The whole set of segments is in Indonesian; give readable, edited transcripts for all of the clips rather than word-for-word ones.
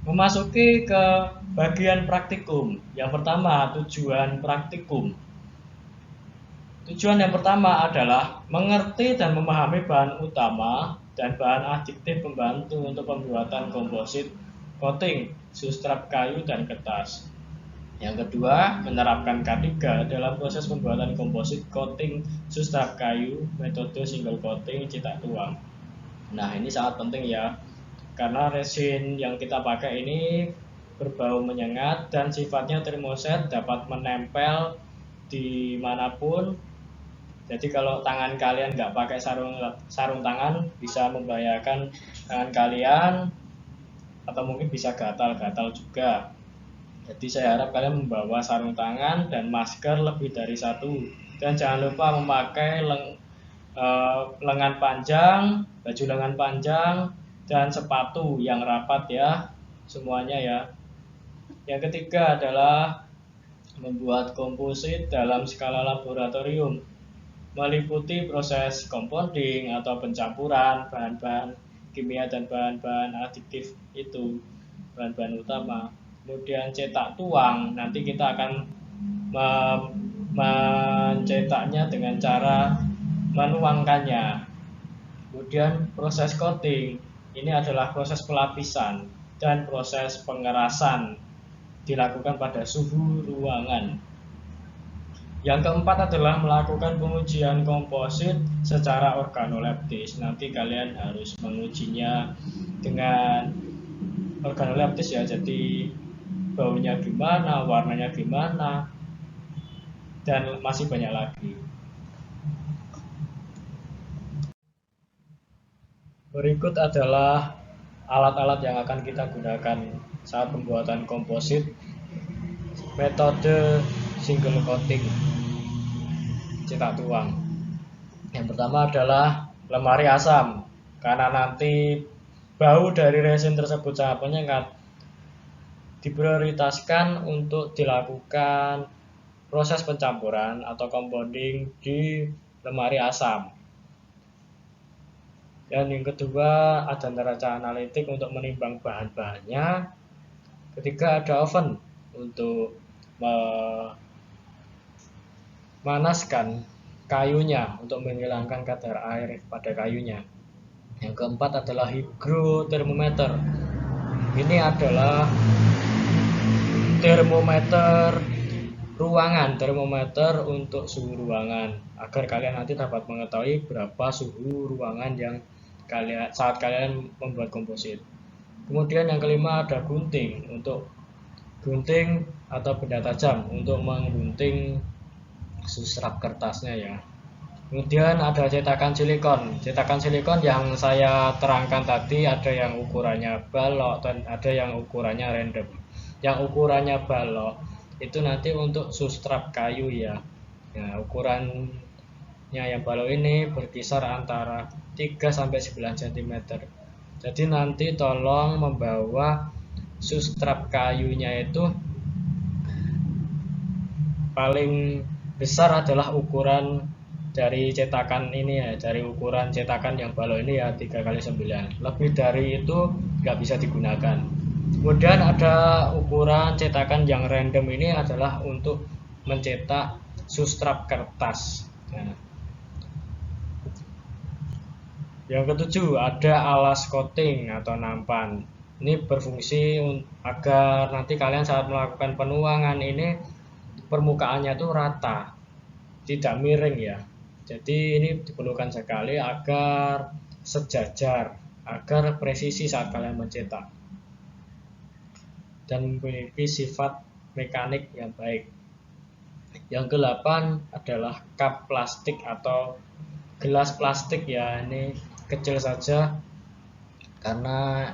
Memasuki ke bagian praktikum. Yang pertama, tujuan praktikum. Tujuan yang pertama adalah mengerti dan memahami bahan utama dan bahan adiktif pembantu untuk pembuatan komposit, coating, substrat kayu dan kertas. Yang kedua, menerapkan K3 dalam proses pembuatan komposit, coating, substrat kayu, metode single coating, cetak tuang. Nah, ini sangat penting ya, karena resin yang kita pakai ini berbau menyengat dan sifatnya termoset, dapat menempel dimanapun. Jadi kalau tangan kalian nggak pakai sarung tangan, bisa membahayakan tangan kalian atau mungkin bisa gatal-gatal juga. Jadi saya harap kalian membawa sarung tangan dan masker lebih dari satu. Dan jangan lupa memakai lengan panjang, baju lengan panjang, dan sepatu yang rapat ya, semuanya ya. Yang ketiga adalah membuat komposit dalam skala laboratorium, meliputi proses compounding atau pencampuran bahan-bahan kimia dan bahan-bahan adiktif itu, bahan-bahan utama. Kemudian cetak tuang, nanti kita akan mencetaknya dengan cara menuangkannya. Kemudian proses coating, ini adalah proses pelapisan dan proses pengerasan dilakukan pada suhu ruangan. Yang keempat adalah melakukan pengujian komposit secara organoleptis. Nanti kalian harus mengujinya dengan organoleptis ya, jadi baunya gimana, warnanya gimana, dan masih banyak lagi. Berikut adalah alat-alat yang akan kita gunakan saat pembuatan komposit metode single coating cetak tuang. Yang pertama adalah lemari asam, karena nanti bau dari resin tersebut sangat menyengat. Diprioritaskan untuk dilakukan proses pencampuran atau compounding di lemari asam. Dan yang kedua ada neraca analitik untuk menimbang bahan-bahannya. Ketiga ada oven untuk memanaskan kayunya untuk menghilangkan kadar air pada kayunya. Yang keempat adalah hygrothermometer. Ini adalah termometer ruangan, termometer untuk suhu ruangan, agar kalian nanti dapat mengetahui berapa suhu ruangan yang saat kalian membuat komposit. Kemudian yang kelima ada gunting, untuk gunting atau benda tajam untuk menggunting substrat kertasnya ya. Kemudian ada cetakan silikon. Cetakan silikon yang saya terangkan tadi, ada yang ukurannya balok dan ada yang ukurannya random. Yang ukurannya balok itu nanti untuk substrat kayu ya. Nah, ukurannya yang balok ini berkisar antara 3 sampai 9 cm. Jadi nanti tolong membawa substrat kayunya itu paling besar adalah ukuran dari cetakan ini ya, dari ukuran cetakan yang balok ini ya, 3x9. Lebih dari itu nggak bisa digunakan. Kemudian ada ukuran cetakan yang random, ini adalah untuk mencetak substrat kertas. Nah, yang ketujuh ada alas coating atau nampan. Ini berfungsi agar nanti kalian saat melakukan penuangan ini permukaannya itu rata, tidak miring ya. Jadi ini diperlukan sekali agar sejajar, agar presisi saat kalian mencetak dan memiliki sifat mekanik yang baik. Yang ke-8 adalah cup plastik atau gelas plastik ya. Ini kecil saja karena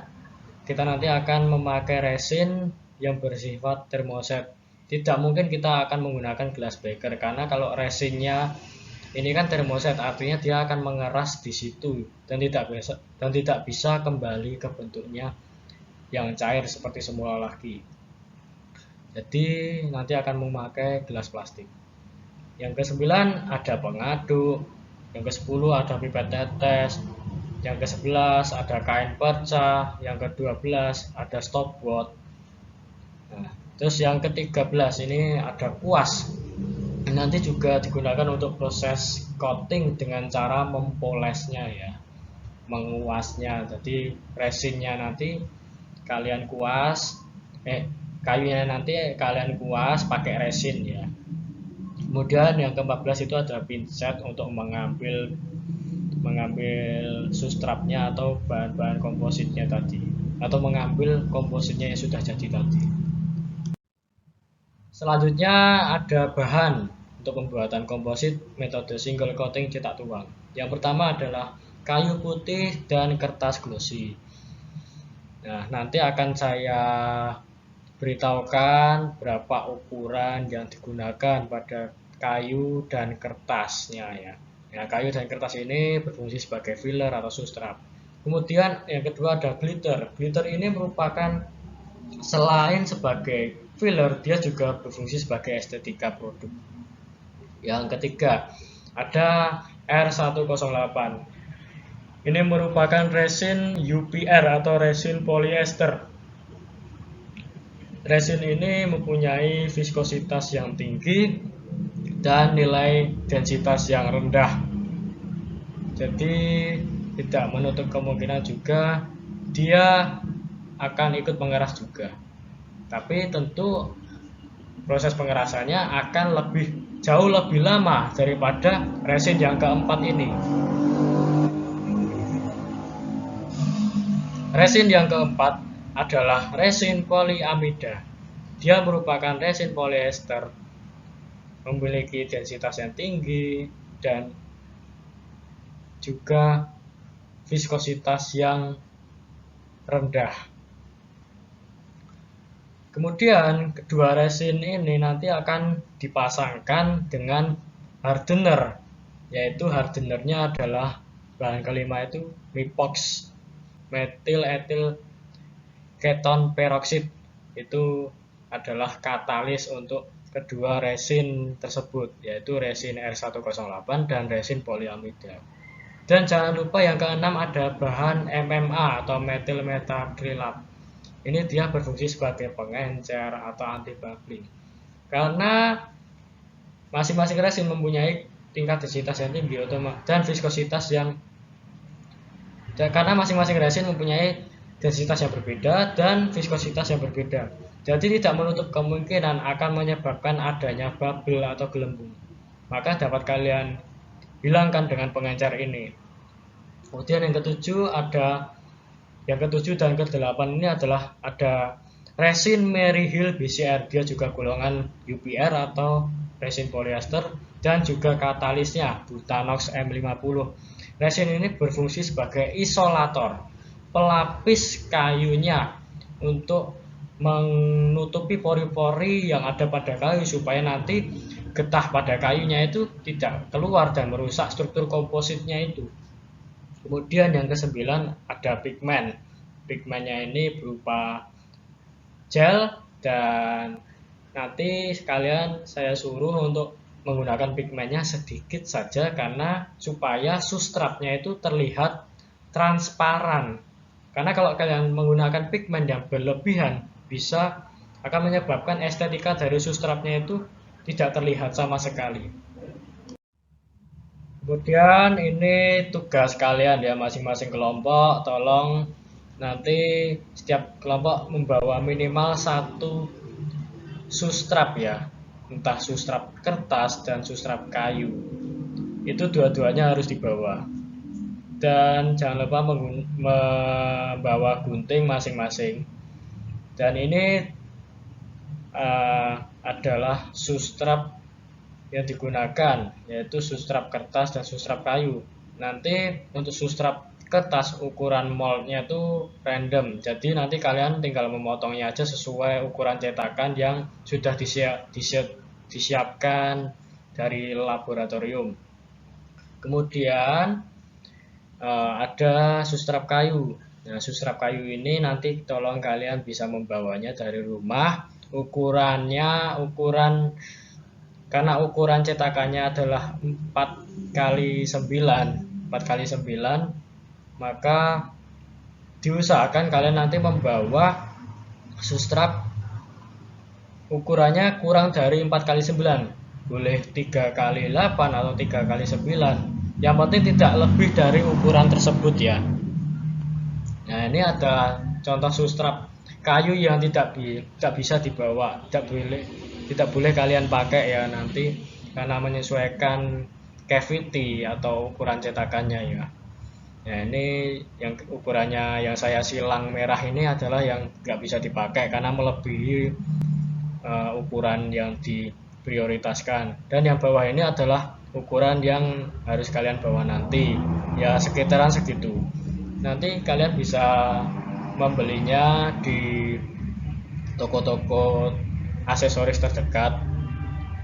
kita nanti akan memakai resin yang bersifat termoset. Tidak mungkin kita akan menggunakan gelas beker, karena kalau resinnya ini kan termoset, artinya dia akan mengeras di situ dan tidak bisa kembali ke bentuknya yang cair seperti semula lagi. Jadi nanti akan memakai gelas plastik. Yang ke-9 ada pengaduk. Yang ke-10 ada pipet tetes. yang ke-11 ada kain perca, yang ke-12 ada stopwatch. Nah, terus yang ke-13 ini ada kuas. Nanti juga digunakan untuk proses coating dengan cara mempolesnya ya, menguasnya. Jadi resinnya nanti kalian kuas, kayunya nanti kalian kuas pakai resin ya. Kemudian yang ke-14 itu ada pinset untuk mengambil substratnya atau bahan-bahan kompositnya tadi, atau mengambil kompositnya yang sudah jadi tadi. Selanjutnya ada bahan untuk pembuatan komposit metode single coating cetak tuang. Yang pertama adalah kayu putih dan kertas glossy. Nah, nanti akan saya beritahukan berapa ukuran yang digunakan pada kayu dan kertasnya ya. Nah, kayu dan kertas ini berfungsi sebagai filler atau substrat. Kemudian yang kedua ada glitter. Glitter ini merupakan selain sebagai filler, dia juga berfungsi sebagai estetika produk. Yang ketiga ada R108. Ini merupakan resin UPR atau resin polyester. Resin ini mempunyai viskositas yang tinggi dan nilai densitas yang rendah. Jadi tidak menutup kemungkinan juga dia akan ikut mengeras juga. Tapi tentu proses pengerasannya akan jauh lebih lama daripada resin yang keempat ini. Resin yang keempat adalah resin poliamida. Dia merupakan resin polyester, memiliki densitas yang tinggi dan juga viskositas yang rendah. Kemudian kedua resin ini nanti akan dipasangkan dengan hardener, yaitu hardenernya adalah bahan kelima itu Mipox methyl ethyl keton peroxide. Itu adalah katalis untuk kedua resin tersebut, yaitu resin R108 dan resin poliamida. Dan jangan lupa yang keenam ada bahan MMA atau methyl metakrilat. Ini dia berfungsi sebagai pengencer atau anti bubbling. Karena masing-masing resin mempunyai tingkat densitas yang tinggi dan viskositas yang karena masing-masing resin mempunyai densitas yang berbeda dan viskositas yang berbeda. Jadi tidak menutup kemungkinan akan menyebabkan adanya bubble atau gelembung. Maka dapat kalian hilangkan dengan pengencer ini. Kemudian yang ketujuh dan ke-8 ini adalah ada resin Maryhill BCR. Dia juga golongan UPR atau resin polyester dan juga katalisnya Butanox M50. Resin ini berfungsi sebagai isolator, pelapis kayunya untuk menutupi pori-pori yang ada pada kayu supaya nanti getah pada kayunya itu tidak keluar dan merusak struktur kompositnya itu. Kemudian yang ke-9 ada pigmen. Pigmennya ini berupa gel dan nanti sekalian saya suruh untuk menggunakan pigmennya sedikit saja karena supaya substratnya itu terlihat transparan. Karena kalau kalian menggunakan pigmen yang berlebihan bisa akan menyebabkan estetika dari substratnya itu tidak terlihat sama sekali. Kemudian ini tugas kalian ya, masing-masing kelompok tolong nanti setiap kelompok membawa minimal satu substrat ya, entah substrat kertas dan substrat kayu. Itu dua-duanya harus dibawa. Dan jangan lupa membawa gunting masing-masing. Dan ini adalah substrat yang digunakan, yaitu substrat kertas dan substrat kayu. Nanti untuk substrat kertas ukuran moldnya itu random, jadi nanti kalian tinggal memotongnya aja sesuai ukuran cetakan yang sudah disiapkan dari laboratorium. Kemudian ada substrat kayu. Nah, substrat kayu ini nanti tolong kalian bisa membawanya dari rumah. Karena ukuran cetakannya adalah 4x9, maka diusahakan kalian nanti membawa substrat ukurannya kurang dari 4x9, boleh 3x8 atau 3x9, yang penting tidak lebih dari ukuran tersebut ya. Nah, ini ada contoh substrat kayu yang tidak bisa dibawa, tidak boleh kalian pakai ya nanti, karena menyesuaikan cavity atau ukuran cetakannya ya. Nah, ini yang ukurannya yang saya silang merah ini adalah yang nggak bisa dipakai karena melebihi ukuran yang diprioritaskan. Dan yang bawah ini adalah ukuran yang harus kalian bawa nanti, ya sekitaran segitu. Nanti kalian bisa membelinya di toko-toko aksesoris terdekat.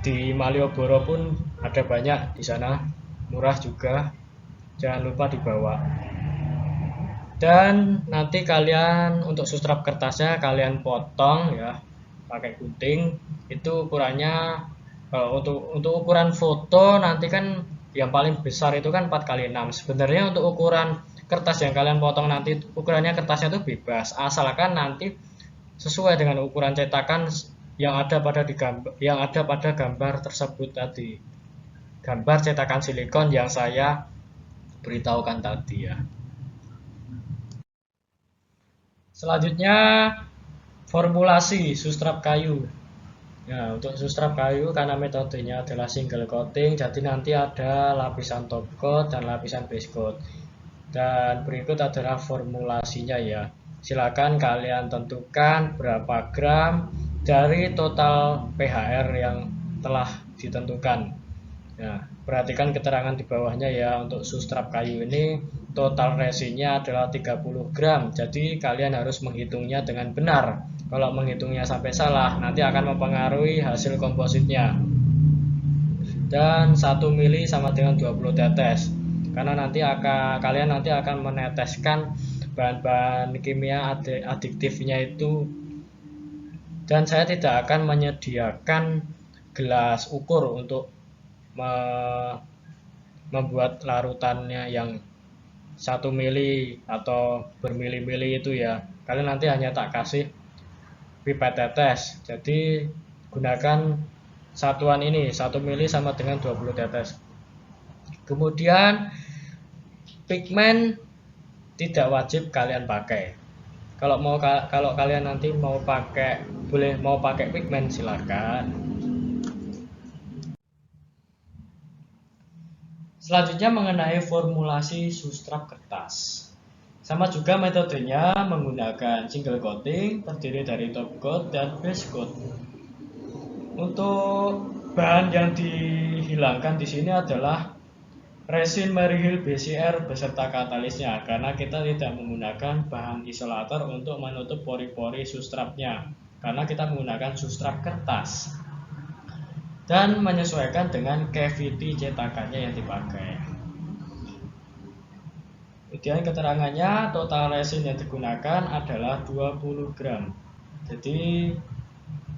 Di Malioboro pun ada banyak di sana, murah juga. Jangan lupa dibawa. Dan nanti kalian untuk substrat kertasnya kalian potong ya pakai gunting. Itu ukurannya untuk ukuran foto nanti kan yang paling besar itu kan 4x6. Sebenarnya untuk ukuran kertas yang kalian potong nanti ukurannya kertasnya itu bebas, asalkan nanti sesuai dengan ukuran cetakan yang ada pada gambar tersebut tadi, gambar cetakan silikon yang saya beritahukan tadi ya. Selanjutnya formulasi substrat kayu. Nah, untuk substrat kayu karena metodenya adalah single coating, jadi nanti ada lapisan top coat dan lapisan base coat. Dan berikut adalah formulasinya ya. Silakan kalian tentukan berapa gram dari total PHR yang telah ditentukan. Nah, perhatikan keterangan di bawahnya ya. Untuk substrat kayu ini total resinnya adalah 30 gram. Jadi kalian harus menghitungnya dengan benar. Kalau menghitungnya sampai salah, nanti akan mempengaruhi hasil kompositnya. Dan 1 mili sama dengan 20 tetes. Karena nanti kalian akan meneteskan bahan-bahan kimia adiktifnya itu, dan saya tidak akan menyediakan gelas ukur untuk membuat larutannya yang 1 mili atau bermili-mili itu ya. Kalian nanti hanya tak kasih pipet tetes, jadi gunakan satuan ini 1 mili sama dengan 20 tetes. Kemudian pigmen tidak wajib kalian pakai. Kalau kalian nanti mau pakai pigmen silakan. Selanjutnya mengenai formulasi substrat kertas. Sama juga metodenya menggunakan single coating terdiri dari top coat dan base coat. Untuk bahan yang dihilangkan di sini adalah resin Maryhill BCR beserta katalisnya, karena kita tidak menggunakan bahan isolator untuk menutup pori-pori substratnya, karena kita menggunakan substrat kertas dan menyesuaikan dengan cavity cetakannya yang dipakai. Kemudian keterangannya total resin yang digunakan adalah 20 gram. Jadi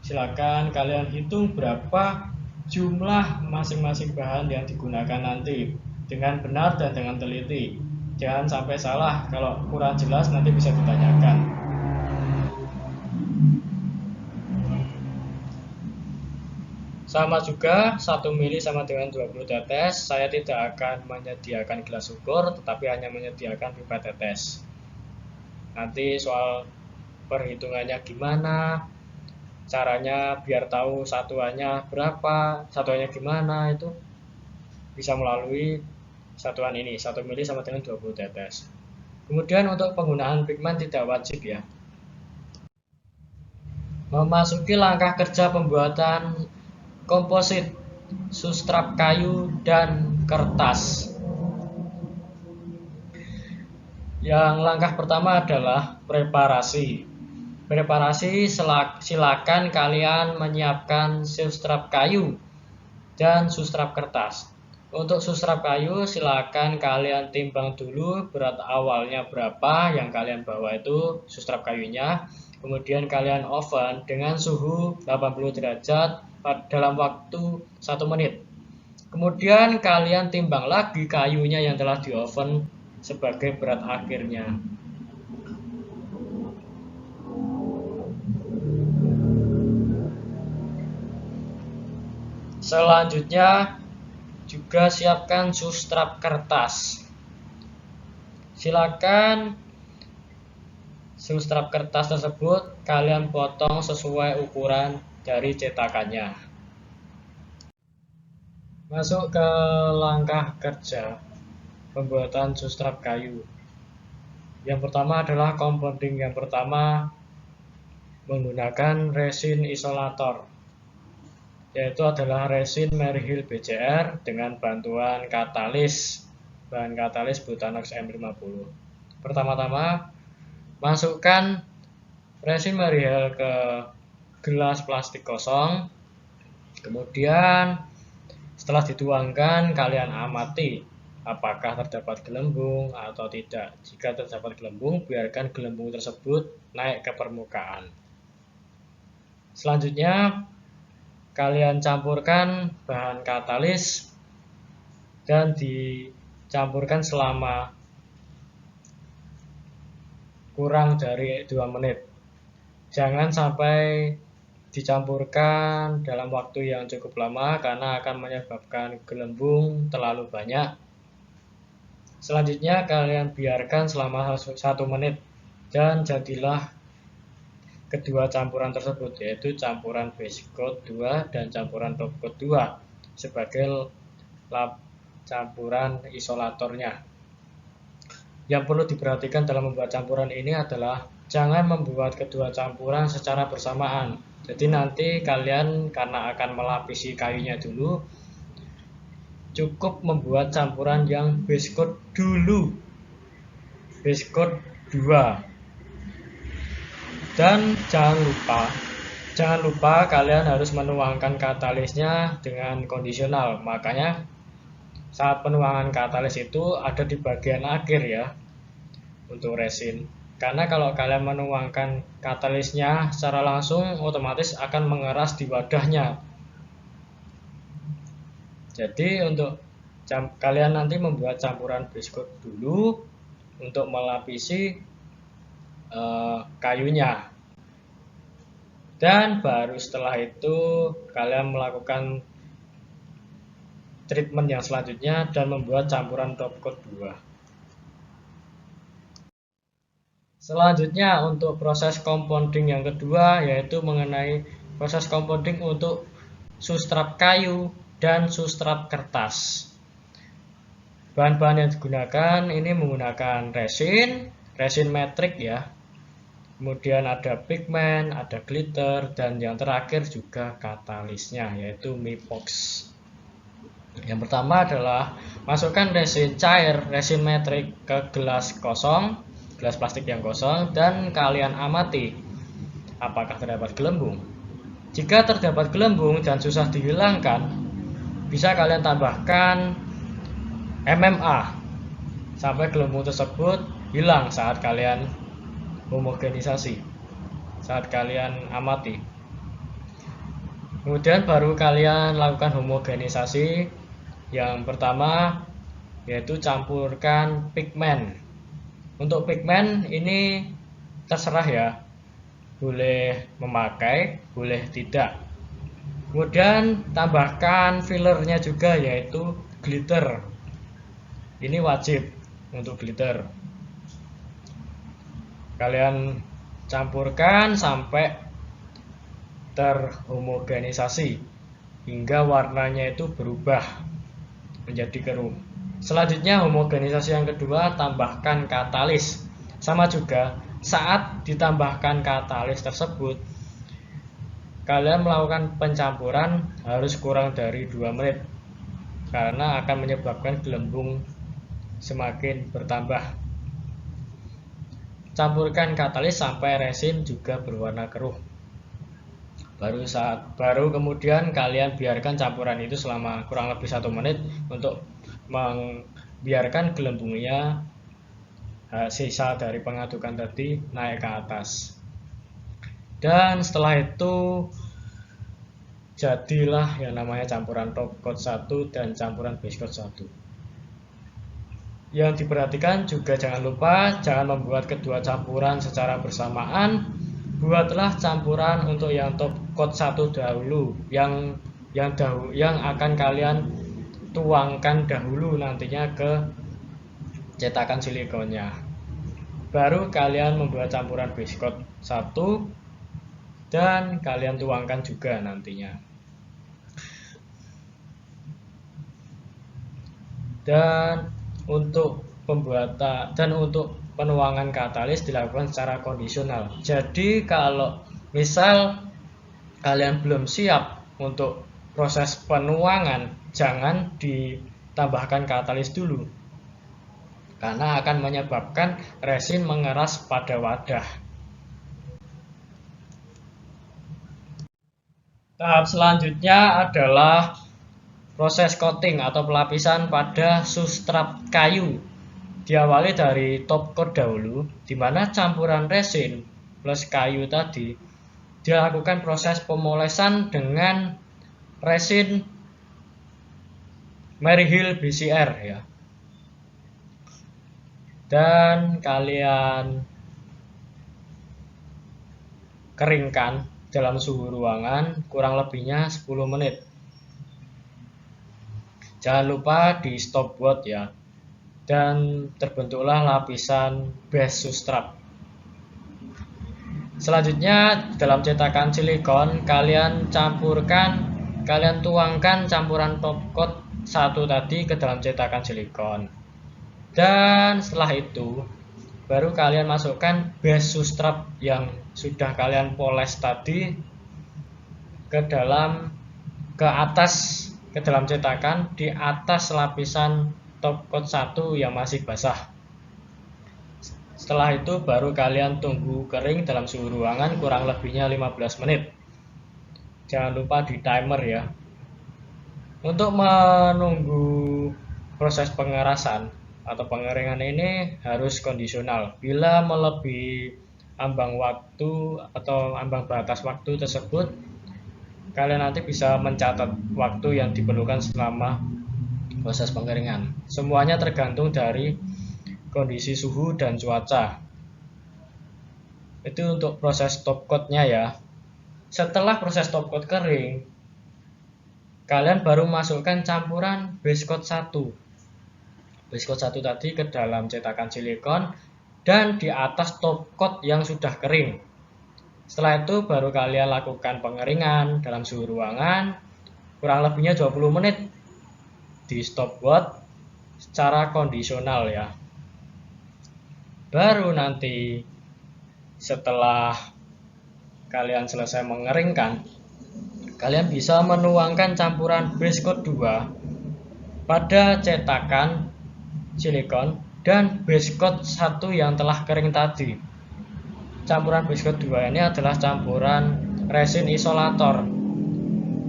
silakan kalian hitung berapa jumlah masing-masing bahan yang digunakan nanti dengan benar dan dengan teliti. Jangan sampai salah, kalau kurang jelas nanti bisa ditanyakan. Sama juga 1 mili sama dengan 20 tetes. Saya tidak akan menyediakan gelas ukur, tetapi hanya menyediakan pipet tetes. Nanti soal perhitungannya gimana, caranya biar tahu satuannya berapa, satuannya gimana, itu bisa melalui satuan ini, 1 mili sama dengan 20 tetes. Kemudian untuk penggunaan pigmen tidak wajib ya. Memasuki langkah kerja pembuatan komposit substrat kayu dan kertas. Yang langkah pertama adalah preparasi. Silakan kalian menyiapkan substrat kayu dan substrat kertas. Untuk substrat kayu silakan kalian timbang dulu berat awalnya berapa yang kalian bawa itu substrat kayunya. Kemudian kalian oven dengan suhu 80 derajat dalam waktu 1 menit. Kemudian kalian timbang lagi kayunya yang telah di oven sebagai berat akhirnya. Selanjutnya juga siapkan substrat kertas. Silakan substrat kertas tersebut kalian potong sesuai ukuran dari cetakannya. Masuk ke langkah kerja pembuatan substrat kayu. Yang pertama adalah compounding. Yang pertama menggunakan resin isolator, yaitu adalah resin Maryhill BCR dengan bantuan katalis, bahan katalis Butanox M50. Pertama-tama masukkan resin Maryhill ke gelas plastik kosong. Kemudian setelah dituangkan, kalian amati apakah terdapat gelembung atau tidak. Jika terdapat gelembung, biarkan gelembung tersebut naik ke permukaan. Selanjutnya, kalian campurkan bahan katalis dan dicampurkan selama kurang dari 2 menit. Jangan sampai dicampurkan dalam waktu yang cukup lama karena akan menyebabkan gelembung terlalu banyak. Selanjutnya kalian biarkan selama 1 menit dan jadilah kedua campuran tersebut, yaitu campuran base coat 2 dan campuran top coat 2 sebagai campuran isolatornya. Yang perlu diperhatikan dalam membuat campuran ini adalah jangan membuat kedua campuran secara bersamaan. Jadi nanti kalian karena akan melapisi kayunya dulu, cukup membuat campuran yang base coat dulu, base coat 2. Dan jangan lupa kalian harus menuangkan katalisnya dengan kondisional. Makanya saat penuangan katalis itu ada di bagian akhir ya untuk resin. Karena kalau kalian menuangkan katalisnya secara langsung, otomatis akan mengeras di wadahnya. Jadi untuk kalian nanti membuat campuran base coat dulu untuk melapisi kayunya, dan baru setelah itu kalian melakukan treatment yang selanjutnya dan membuat campuran top coat 2. Selanjutnya untuk proses compounding yang kedua, yaitu mengenai proses compounding untuk substrat kayu dan substrat kertas. Bahan-bahan yang digunakan ini menggunakan resin metrik ya. Kemudian ada pigmen, ada glitter, dan yang terakhir juga katalisnya, yaitu Mipox. Yang pertama adalah masukkan resin cair, resin metrik ke gelas kosong, gelas plastik yang kosong, dan kalian amati apakah terdapat gelembung. Jika terdapat gelembung dan susah dihilangkan, bisa kalian tambahkan MMA sampai gelembung tersebut hilang saat kalian homogenisasi, saat kalian amati. Kemudian baru kalian lakukan homogenisasi. Yang pertama yaitu campurkan pigmen. Untuk pigmen ini terserah ya, boleh memakai, boleh tidak. Kemudian tambahkan fillernya juga, yaitu glitter. Ini wajib untuk glitter. Kalian campurkan sampai terhomogenisasi hingga warnanya itu berubah menjadi keruh. Selanjutnya homogenisasi yang kedua, tambahkan katalis. Sama juga, saat ditambahkan katalis tersebut, kalian melakukan pencampuran harus kurang dari 2 menit karena akan menyebabkan gelembung semakin bertambah. Campurkan katalis sampai resin juga berwarna keruh. Baru kemudian kalian biarkan campuran itu selama kurang lebih 1 menit untuk membiarkan gelembungnya, sisa dari pengadukan tadi, naik ke atas. Dan setelah itu jadilah yang namanya campuran top coat 1 dan campuran base coat 1. Yang diperhatikan juga jangan lupa jangan membuat kedua campuran secara bersamaan. Buatlah campuran untuk yang top coat 1 dahulu, yang akan kalian tuangkan dahulu nantinya ke cetakan silikonnya. Baru kalian membuat campuran base coat 1 dan kalian tuangkan juga nantinya. Dan untuk penuangan katalis dilakukan secara kondisional. Jadi kalau misal kalian belum siap untuk proses penuangan, jangan ditambahkan katalis dulu, karena akan menyebabkan resin mengeras pada wadah. Tahap selanjutnya adalah proses coating atau pelapisan pada substrat kayu. Diawali dari top coat dahulu, di mana campuran resin plus kayu tadi dilakukan proses pemolesan dengan resin Maryhill BCR ya. Dan kalian keringkan dalam suhu ruangan kurang lebihnya 10 menit. Jangan lupa di stopwatch ya. Dan terbentuklah lapisan base substrat. Selanjutnya dalam cetakan silikon kalian tuangkan campuran top coat 1 tadi ke dalam cetakan silikon. Dan setelah itu baru kalian masukkan base substrat yang sudah kalian poles tadi ke dalam cetakan di atas lapisan top coat 1 yang masih basah. Setelah itu baru kalian tunggu kering dalam suhu ruangan kurang lebihnya 15 menit. Jangan lupa di timer ya. Untuk menunggu proses pengerasan atau pengeringan ini harus kondisional. Bila melebihi ambang waktu atau ambang batas waktu tersebut, kalian nanti bisa mencatat waktu yang diperlukan selama proses pengeringan. Semuanya tergantung dari kondisi suhu dan cuaca. Itu untuk proses top coatnya ya. Setelah proses top coat kering, kalian baru masukkan campuran base coat 1. Base coat 1 tadi ke dalam cetakan silikon dan di atas top coat yang sudah kering. Setelah itu baru kalian lakukan pengeringan dalam suhu ruangan kurang lebihnya 20 menit di stopwatch secara kondisional ya. Baru nanti setelah kalian selesai mengeringkan, kalian bisa menuangkan campuran base coat 2 pada cetakan silikon dan base coat 1 yang telah kering tadi. Campuran base coat 2 ini adalah campuran resin isolator,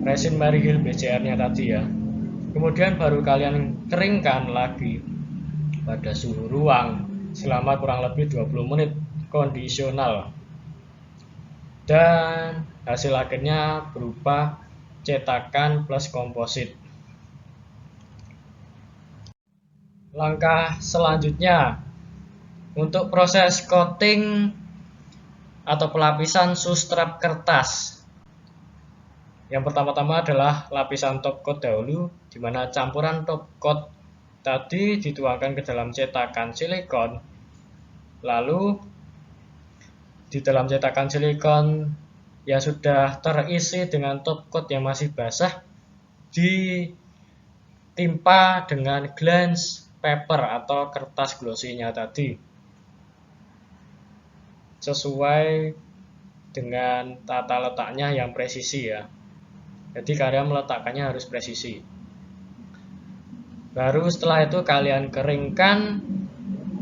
resin Maryhill BCR-nya tadi ya. Kemudian baru kalian keringkan lagi pada suhu ruang selama kurang lebih 20 menit kondisional. Dan hasil akhirnya berupa cetakan plus komposit. Langkah selanjutnya untuk proses coating atau pelapisan substrat kertas. Yang pertama-tama adalah lapisan top coat dahulu, di mana campuran top coat tadi dituangkan ke dalam cetakan silikon. Lalu di dalam cetakan silikon yang sudah terisi dengan top coat yang masih basah ditimpa dengan glance paper atau kertas glossy-nya tadi sesuai dengan tata letaknya yang presisi ya. Jadi kalian meletakkannya harus presisi. Baru setelah itu kalian keringkan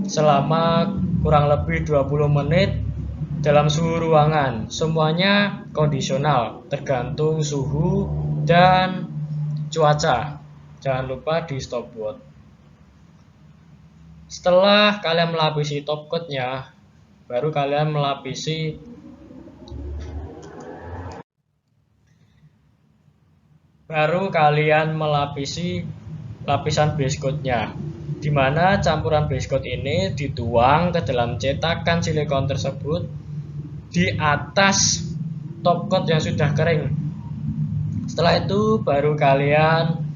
selama kurang lebih 20 menit dalam suhu ruangan. Semuanya kondisional, tergantung suhu dan cuaca. Jangan lupa di stopwatch. Setelah kalian melapisi top coatnya, baru kalian melapisi lapisan base coatnya. di mana campuran base coat ini dituang ke dalam cetakan silikon tersebut di atas top coat yang sudah kering. Setelah itu baru kalian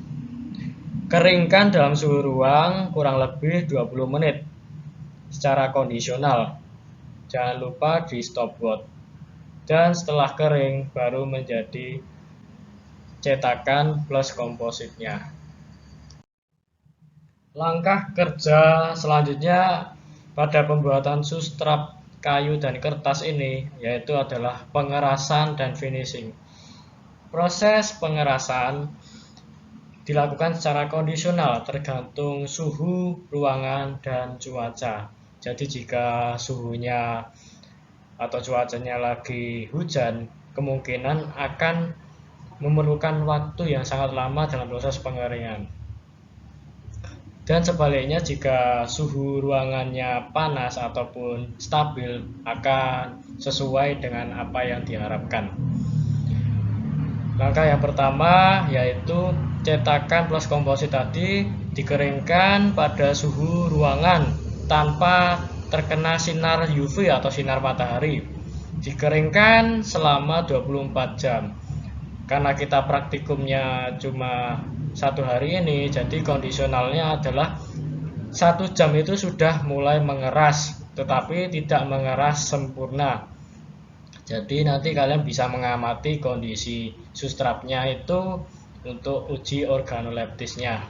keringkan dalam suhu ruang kurang lebih 20 menit secara kondisional. Jangan lupa di stopwatch. Dan setelah kering baru menjadi cetakan plus kompositnya. Langkah kerja selanjutnya pada pembuatan substrat kayu dan kertas ini yaitu adalah pengerasan dan finishing. Proses pengerasan dilakukan secara kondisional tergantung suhu ruangan dan cuaca. Jadi jika suhunya atau cuacanya lagi hujan, kemungkinan akan memerlukan waktu yang sangat lama dalam proses pengeringan. Dan sebaliknya jika suhu ruangannya panas ataupun stabil akan sesuai dengan apa yang diharapkan. Langkah yang pertama yaitu cetakan plus komposit tadi dikeringkan pada suhu ruangan tanpa terkena sinar UV atau sinar matahari. Dikeringkan selama 24 jam. Karena kita praktikumnya cuma 1 hari ini, jadi kondisionalnya adalah 1 jam itu sudah mulai mengeras, tetapi tidak mengeras sempurna. Jadi nanti kalian bisa mengamati kondisi substratnya itu untuk uji organoleptisnya.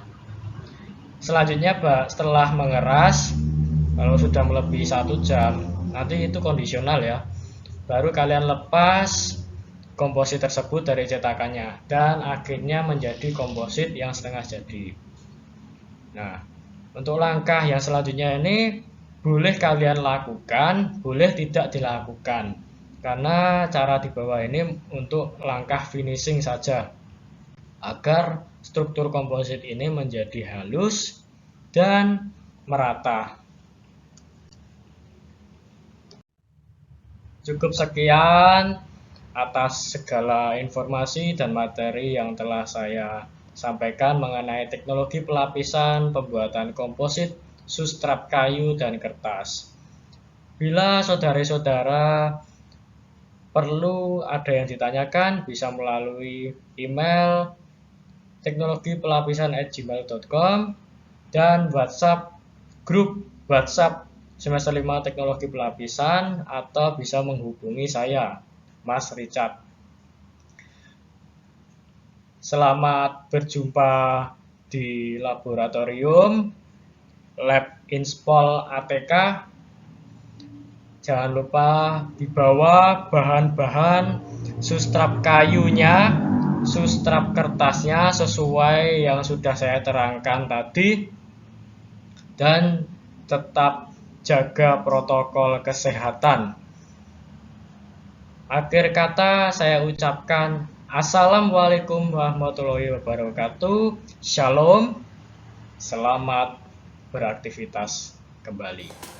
Selanjutnya setelah mengeras, kalau sudah melebihi 1 jam, nanti itu kondisional ya, baru kalian lepas komposit tersebut dari cetakannya dan akhirnya menjadi komposit yang setengah jadi. Nah, untuk langkah yang selanjutnya ini boleh kalian lakukan, boleh tidak dilakukan, karena cara di bawah ini untuk langkah finishing saja agar struktur komposit ini menjadi halus dan merata. Cukup sekian atas segala informasi dan materi yang telah saya sampaikan mengenai teknologi pelapisan pembuatan komposit substrat kayu dan kertas. Bila saudara-saudara perlu ada yang ditanyakan, bisa melalui email teknologipelapisan@gmail.com dan WhatsApp grup WhatsApp semester 5 teknologi pelapisan, atau bisa menghubungi saya, Mas Richard. Selamat berjumpa di laboratorium Lab Inspol ATK. Jangan lupa dibawa bahan-bahan substrat kayunya, substrat kertasnya sesuai yang sudah saya terangkan tadi, dan tetap jaga protokol kesehatan. Akhir kata saya ucapkan Assalamualaikum warahmatullahi wabarakatuh. Shalom. Selamat beraktivitas kembali.